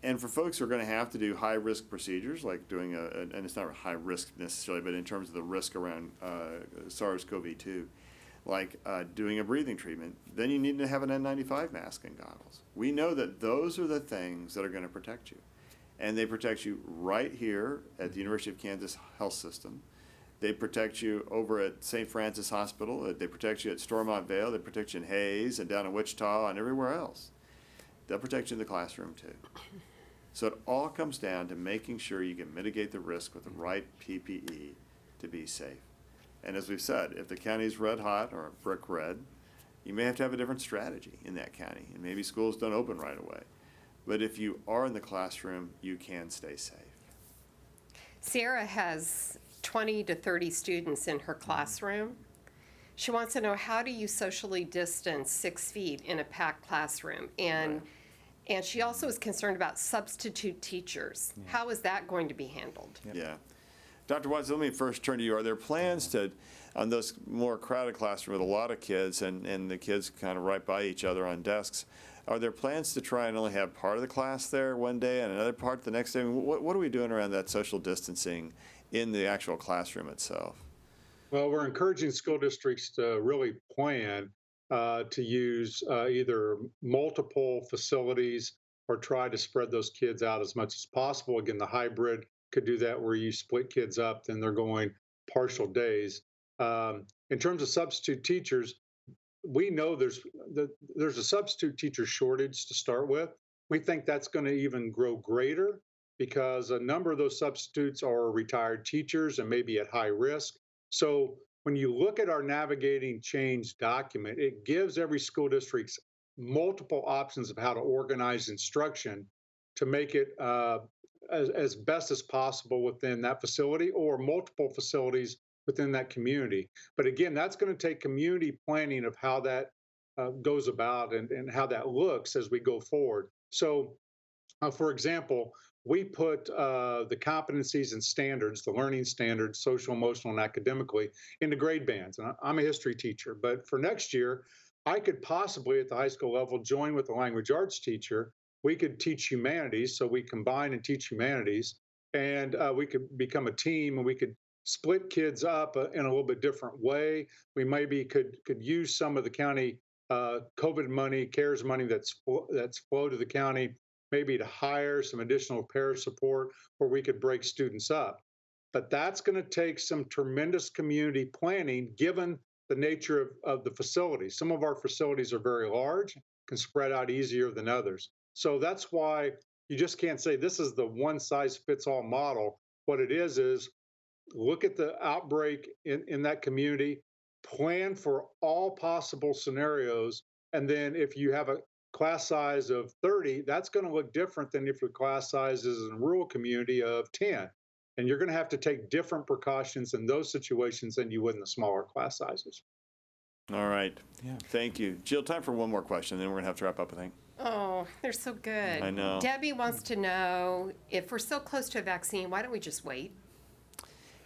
Speaker 1: And for folks who are going to have to do high-risk procedures, like doing and it's not high risk necessarily, but in terms of the risk around SARS-CoV-2, like doing a breathing treatment, then you need to have an N95 mask and goggles. We know that those are the things that are going to protect you. And they protect you right here at the University of Kansas Health System. They protect you over at St. Francis Hospital. They protect you at Stormont Vale. They protect you in Hayes and down in Wichita and everywhere else. They'll protect you in the classroom too. So it all comes down to making sure you can mitigate the risk with the right PPE to be safe. And as we've said, if the county's red hot or brick red, you may have to have a different strategy in that county. And maybe schools don't open right away. But if you are in the classroom, you can stay safe.
Speaker 8: Sierra has 20 to 30 students in her classroom. She wants to know, how do you socially distance 6 feet in a packed classroom? And she also is concerned about substitute teachers. Yeah. How is that going to be handled?
Speaker 1: Yeah. Dr. Watts, let me first turn to you. Are there plans to, on those more crowded classrooms with a lot of kids and the kids kind of right by each other on desks, are there plans to try and only have part of the class there one day and another part the next day? I mean, what are we doing around that social distancing in the actual classroom itself?
Speaker 5: Well, we're encouraging school districts to really plan to use either multiple facilities or try to spread those kids out as much as possible. Again, the hybrid could do that where you split kids up, then they're going partial days. In terms of substitute teachers, we know there's a substitute teacher shortage to start with. We think that's going to even grow greater because a number of those substitutes are retired teachers and maybe at high risk. So when you look at our Navigating Change document, it gives every school district multiple options of how to organize instruction to make it as best as possible within that facility or multiple facilities within that community. But again, that's going to take community planning of how that goes about and how that looks as we go forward. So, for example, we put the competencies and standards, the learning standards, social, emotional, and academically, into grade bands. And I'm a history teacher, but for next year, I could possibly at the high school level join with a language arts teacher. We could teach humanities, so we combine and teach humanities, and we could become a team, and we could split kids up in a little bit different way. We maybe could use some of the county COVID money, CARES money that's flowed to the county, maybe to hire some additional pair support where we could break students up. But that's going to take some tremendous community planning given the nature of the facilities. Some of our facilities are very large, can spread out easier than others. So that's why you just can't say this is the one size fits all model. What it is look at the outbreak in that community, plan for all possible scenarios, and then if you have a class size of 30, that's going to look different than if your class size is in a rural community of 10. And you're going to have to take different precautions in those situations than you would in the smaller class sizes.
Speaker 1: All right. Yeah. Thank you. Jill, time for one more question, then we're going to have to wrap up, I think.
Speaker 8: Oh, they're so good.
Speaker 1: I know.
Speaker 8: Debbie wants to know, if we're so close to a vaccine, why don't we just wait?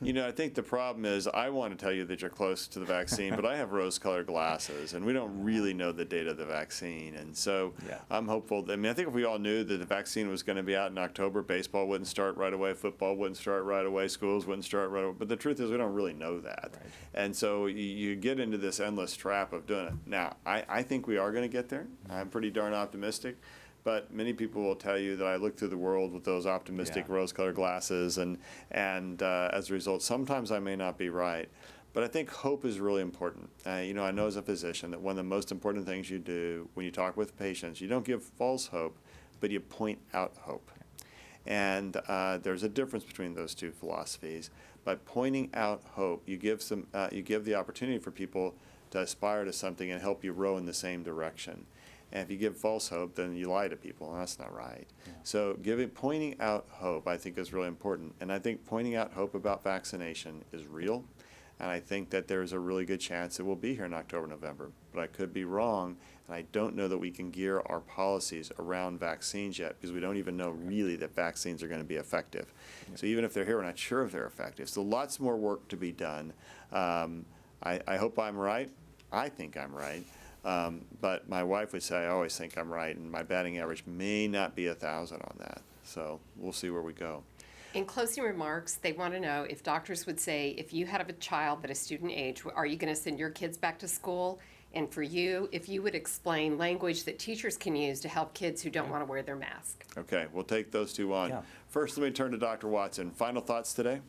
Speaker 1: You know, I think the problem is I want to tell you that you're close to the vaccine, but I have rose-colored glasses, and we don't really know the date of the vaccine. And so I'm hopeful. I think if we all knew that the vaccine was going to be out in October, baseball wouldn't start right away, football wouldn't start right away, schools wouldn't start right away. But the truth is we don't really know that. Right. And so you get into this endless trap of doing it. Now, I think we are going to get there. I'm pretty darn optimistic. But many people will tell you that I look through the world with those optimistic rose-colored glasses, and as a result, sometimes I may not be right. But I think hope is really important. I know as a physician that one of the most important things you do when you talk with patients, you don't give false hope, but you point out hope. And there's a difference between those two philosophies. By pointing out hope, you give the opportunity for people to aspire to something and help you row in the same direction. And if you give false hope, then you lie to people, and that's not right. Yeah. So pointing out hope, I think, is really important. And I think pointing out hope about vaccination is real. And I think that there's a really good chance it will be here in October, November. But I could be wrong, and I don't know that we can gear our policies around vaccines yet, because we don't even know really that vaccines are going to be effective. Yeah. So even if they're here, we're not sure if they're effective. So lots more work to be done. I hope I'm right. I think I'm right. But my wife would say I always think I'm right, and my batting average may not be 1,000 on that. So we'll see where we go.
Speaker 8: In closing remarks, they want to know if doctors would say, if you have a child that is student age, are you going to send your kids back to school? And for you, if you would explain language that teachers can use to help kids who don't want to wear their mask.
Speaker 1: Okay, we'll take those two on. Yeah. First, let me turn to Dr. Watson. Final thoughts today?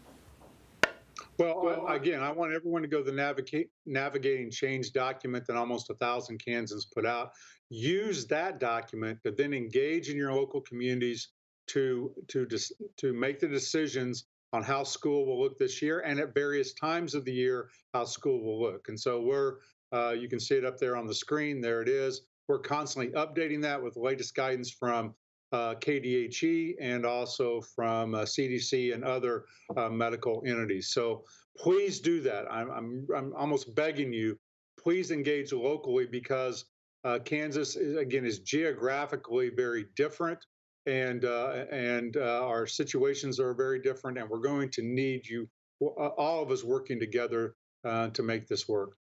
Speaker 5: Well, again, I want everyone to go to the Navigating Change document that almost 1,000 Kansans put out. Use that document to then engage in your local communities to make the decisions on how school will look this year, and at various times of the year, how school will look. And so you can see it up there on the screen. There it is. We're constantly updating that with the latest guidance from KDHE and also from CDC and other medical entities. So please do that. I'm almost begging you, please engage locally, because Kansas is geographically very different, and our situations are very different, and we're going to need you, all of us, working together to make this work.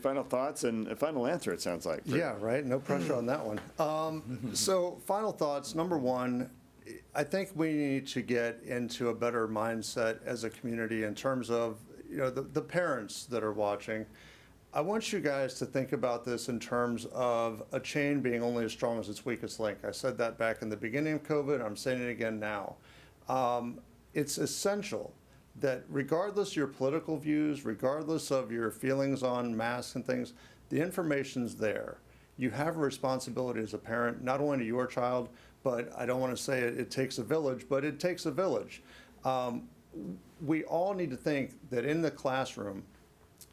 Speaker 1: Final thoughts and a final answer, it sounds like.
Speaker 6: Yeah, right. No pressure on that one. So final thoughts. Number one, I think we need to get into a better mindset as a community in terms of the parents that are watching. I want you guys to think about this in terms of a chain being only as strong as its weakest link. I said that back in the beginning of COVID. I'm saying it again now. It's essential that regardless of your political views, regardless of your feelings on masks and things, the information's there. You have a responsibility as a parent, not only to your child, but I don't want to say it takes a village, but it takes a village. We all need to think that in the classroom,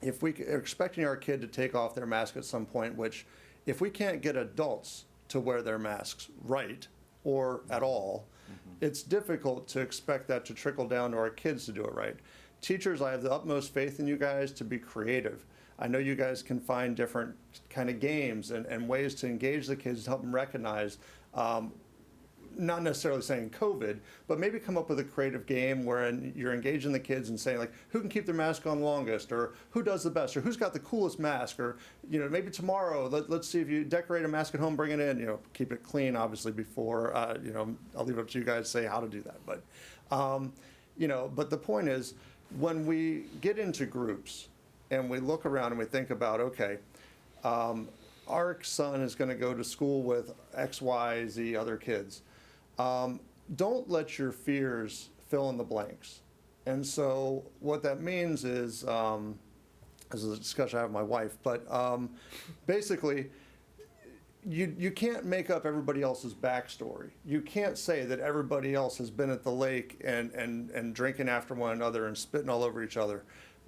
Speaker 6: if we are expecting our kid to take off their mask at some point, which if we can't get adults to wear their masks right or at all, it's difficult to expect that to trickle down to our kids to do it right. teachers, I have the utmost faith in you guys to be creative. I know you guys can find different kind of games and ways to engage the kids to help them recognize, not necessarily saying COVID, but maybe come up with a creative game wherein you're engaging the kids and saying, like, who can keep their mask on longest, or who does the best, or who's got the coolest mask, or, you know, maybe tomorrow, let's see if you decorate a mask at home, bring it in, you know, keep it clean, obviously, before, you know, I'll leave it up to you guys to say how to do that. But, you know, but the point is, when we get into groups and we look around and we think about, okay, our son is going to go to school with X, Y, Z other kids. Don't let your fears fill in the blanks. And so what that means is, this is a discussion I have with my wife, but basically, you can't make up everybody else's backstory. You can't say that everybody else has been at the lake and drinking after one another and spitting all over each other.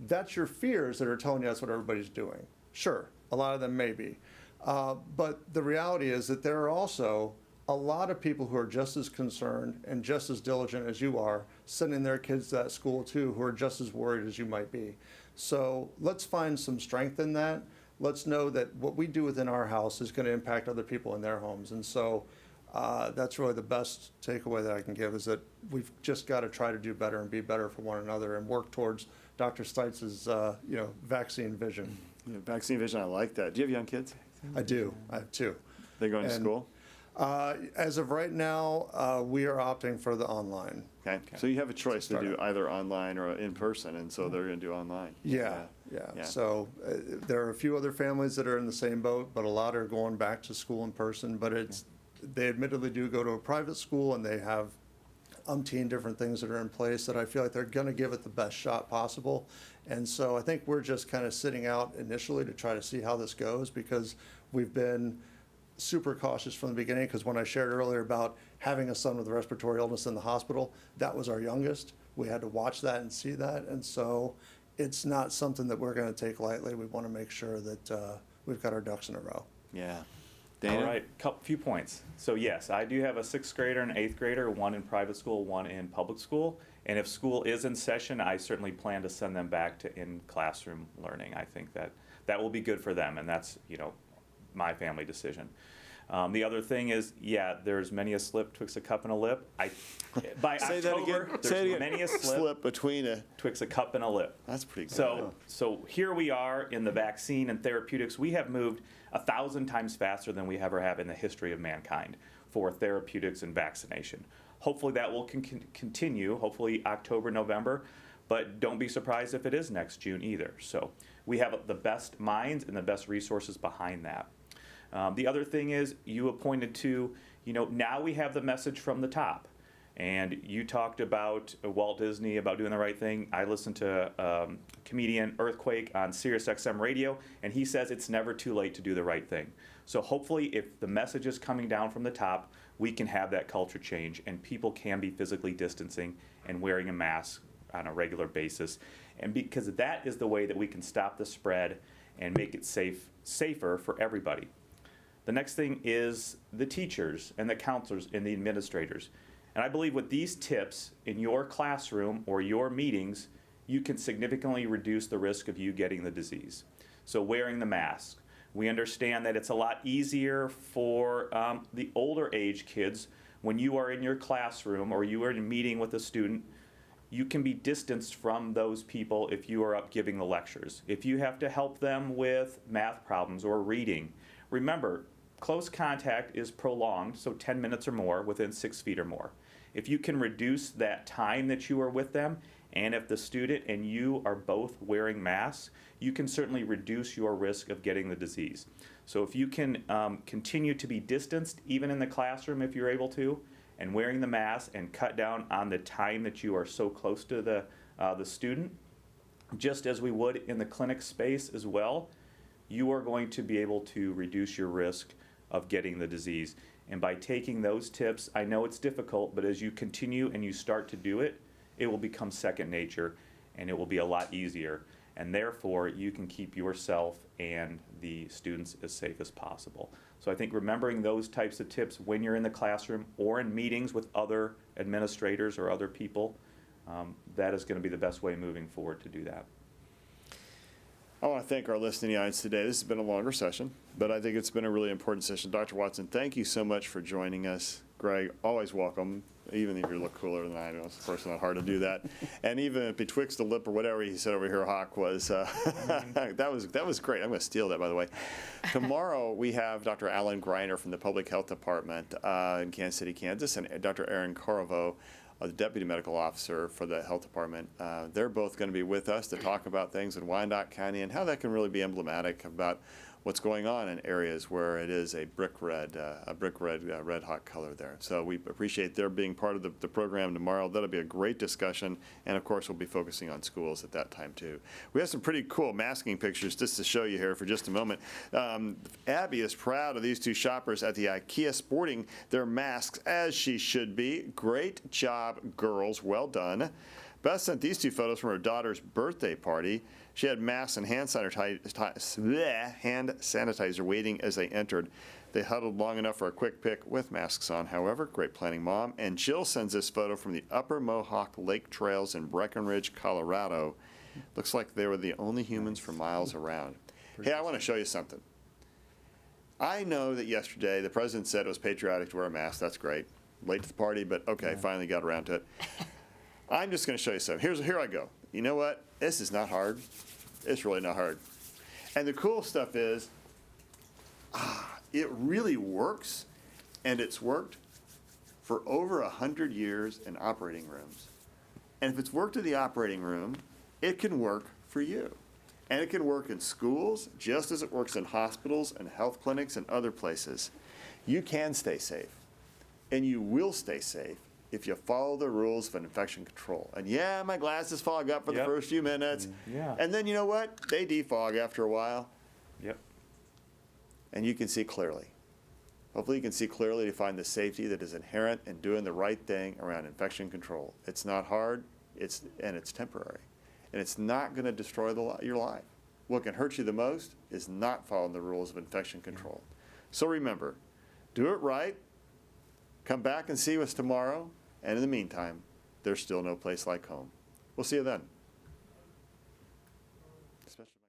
Speaker 6: That's your fears that are telling you that's what everybody's doing. Sure, a lot of them may be. But the reality is that there are also a lot of people who are just as concerned and just as diligent as you are, sending their kids to that school too, who are just as worried as you might be. So let's find some strength in that. Let's know that what we do within our house is going to impact other people in their homes. And so that's really the best takeaway that I can give, is that we've just got to try to do better and be better for one another and work towards Dr. Steitz's you know, vaccine vision.
Speaker 1: Yeah, vaccine vision, I like that. Do you have young kids?
Speaker 6: I do. I have two.
Speaker 1: They're going to
Speaker 6: And,
Speaker 1: school?
Speaker 6: As of right now, we are opting for the online.
Speaker 1: Okay. So you have a choice to do either online or in person, and so they're going to do online.
Speaker 6: Yeah. So there are a few other families that are in the same boat, but a lot are going back to school in person. But they admittedly do go to a private school, and they have umpteen different things that are in place that I feel like they're going to give it the best shot possible. And so I think we're just kind of sitting out initially to try to see how this goes, because we've been super cautious from the beginning, because when I shared earlier about having a son with a respiratory illness in the hospital, that was our youngest. We had to watch that and see that. And so it's not something that we're going to take lightly. We want to make sure that we've got our ducks in a row.
Speaker 1: Yeah. Dana?
Speaker 2: All right, few points. So yes, I do have a 6th grader and 8th grader, one in private school, one in public school. And if school is in session, I certainly plan to send them back to in-classroom learning. I think that will be good for them, and that's, you know, my family decision. The other thing is, yeah, there's many a slip twixt a cup and a lip. By
Speaker 1: Say
Speaker 2: October,
Speaker 1: that again. Say
Speaker 2: there's
Speaker 1: it again.
Speaker 2: many a slip
Speaker 1: between a.
Speaker 2: twixt a cup and a lip.
Speaker 1: That's pretty good.
Speaker 2: So here we are in the vaccine and therapeutics. We have moved 1,000 times faster than we ever have in the history of mankind for therapeutics and vaccination. Hopefully that will continue, hopefully October, November, but don't be surprised if it is next June either. So we have the best minds and the best resources behind that. The other thing is, you pointed to, you know, now we have the message from the top. And you talked about Walt Disney, about doing the right thing. I listened to comedian Earthquake on SiriusXM radio, and he says it's never too late to do the right thing. So hopefully, if the message is coming down from the top, we can have that culture change, and people can be physically distancing and wearing a mask on a regular basis. And because that is the way that we can stop the spread and make it safer for everybody. The next thing is the teachers and the counselors and the administrators. And I believe with these tips in your classroom or your meetings, you can significantly reduce the risk of you getting the disease. So wearing the mask. We understand that it's a lot easier for the older age kids. When you are in your classroom or you are in a meeting with a student, you can be distanced from those people if you are up giving the lectures. If you have to help them with math problems or reading, remember, close contact is prolonged, so 10 minutes or more within 6 feet or more. If you can reduce that time that you are with them, and if the student and you are both wearing masks, you can certainly reduce your risk of getting the disease. So if you can continue to be distanced, even in the classroom if you're able to, and wearing the mask, and cut down on the time that you are so close to the student, just as we would in the clinic space as well, you are going to be able to reduce your risk of getting the disease. And by taking those tips, I know it's difficult, but as you continue and you start to do it, it will become second nature, and it will be a lot easier. And therefore, you can keep yourself and the students as safe as possible. So I think remembering those types of tips when you're in the classroom or in meetings with other administrators or other people that is going to be the best way moving forward to do that.
Speaker 1: I want to thank our listening audience today. This has been a longer session, but I think it's been a really important session. Dr. Watson, thank you so much for joining us. Greg, always welcome, even if you look cooler than I do. It's of course not hard to do that. And even betwixt the lip or whatever he said over here, Hawk, was, that was great. I'm going to steal that, by the way. Tomorrow we have Dr. Alan Greiner from the Public Health Department in Kansas City, Kansas, and Dr. Aaron Corvo, the Deputy Medical Officer for the Health Department. They're both going to be with us to talk about things in Wyandotte County and how that can really be emblematic about what's going on in areas where it is a brick red hot color there. So we appreciate their being part of the program tomorrow. That'll be a great discussion, and of course we'll be focusing on schools at that time too. We have some pretty cool masking pictures just to show you here for just a moment. Abby is proud of these two shoppers at the IKEA sporting their masks as she should be. Great job, girls, well done. Beth sent these two photos from her daughter's birthday party. She had masks and hand sanitizer waiting as they entered. They huddled long enough for a quick pic with masks on, however. Great planning, Mom. And Jill sends this photo from the Upper Mohawk Lake Trails in Breckenridge, Colorado. Looks like they were the only humans for miles around. Hey, I want to show you something. I know that yesterday the president said it was patriotic to wear a mask. That's great. Late to the party, but okay, finally got around to it. I'm just going to show you something. Here I go. You know what? This is not hard. It's really not hard. And the cool stuff is, it really works, and it's worked for over 100 years in operating rooms. And if it's worked in the operating room, it can work for you. And it can work in schools, just as it works in hospitals and health clinics and other places. You can stay safe, and you will stay safe if you follow the rules of infection control. And yeah, my glasses fog up for the first few minutes.
Speaker 2: Yeah.
Speaker 1: And then you know what? They defog after a while.
Speaker 2: Yep.
Speaker 1: And you can see clearly. Hopefully you can see clearly to find the safety that is inherent in doing the right thing around infection control. It's not hard, it's temporary. And it's not going to destroy your life. What can hurt you the most is not following the rules of infection control. So remember, do it right. Come back and see us tomorrow. And in the meantime, there's still no place like home. We'll see you then.